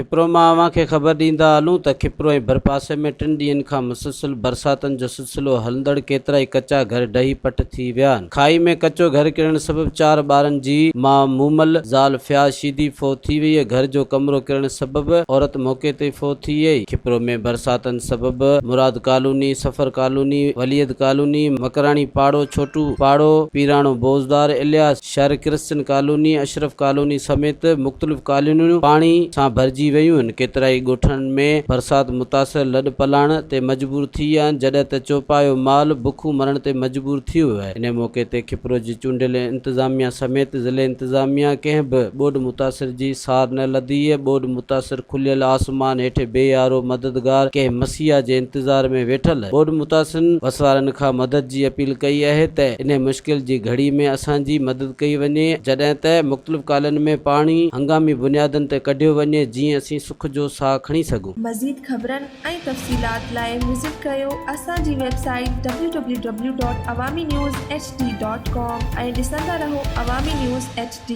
खिप्रो मां अव्हांखे ख़बर ॾींदा हलूं त खिप्रो ऐं भरपासे में 3 ॾींहंनि खां मुसलसल बरसातनि जो सिलसिलो हलंदड़ केतिरा ई कचा घर ढही पट थी विया आहिनि। खाई में कचो घर किरण सबबि 4 ॿारनि जी मां मूमल ज़ाल फयाज़ शीदी फ़ौत थी वई। घर जो कमरो किरण सबबि औरत मौके ते फ़ौत थी वई। खिप्रो में बरसातनि सबबि मुराद कॉलोनी, सफ़र कॉलोनी, वलीद कॉलोनी, मकराणी पाड़ो, छोटू पाड़ो, पीराणो बोज़दार, इलियास शहर, क्रिश्चन कॉलोनी, अशरफ कॉलोनी समेत मुख़्तलिफ़ कॉलोनियूं पाणी सां भरिजी वयूं आहिनि। केतिरा ई ॻोठनि में बरसात मुतासिर लॾ पलाण ते मजबूर थी विया आहिनि, जॾहिं त चौपायो माल बुखू मरण ते मजबूर थी वियो आहे। इन मौक़े ते खिप्रो जी चूंडियल इंतिज़ामिया समेत ज़िले इंतिज़ामिया कंहिं बि ॿोॾ मुतासिर जी सार न लधी। ॿोॾ मुतासिर खुलियल आसमान हेठि बेयारो मददगार कंहिं मसीहा जे इंतज़ार में वेठल ॿोॾ मुतासिर वसवारनि खां मदद जी अपील कई आहे त इन मुश्किल जी घड़ी में असांजी मदद कई वञे, जॾहिं त मुख़्तलिफ़ कॉलोनियुनि में पाणी हंगामी बुनियादनि ते कढियो वञे, जीअं असीं सुख जो साह खणी सघूं। मज़ीद ख़बरनि ऐं तफ़सीलात लाइ विज़िट कयो असांजी वेबसाइट www.awamiNewsHD.com ऐं ॾिसंदा रहो अवामी न्यूज़ HD।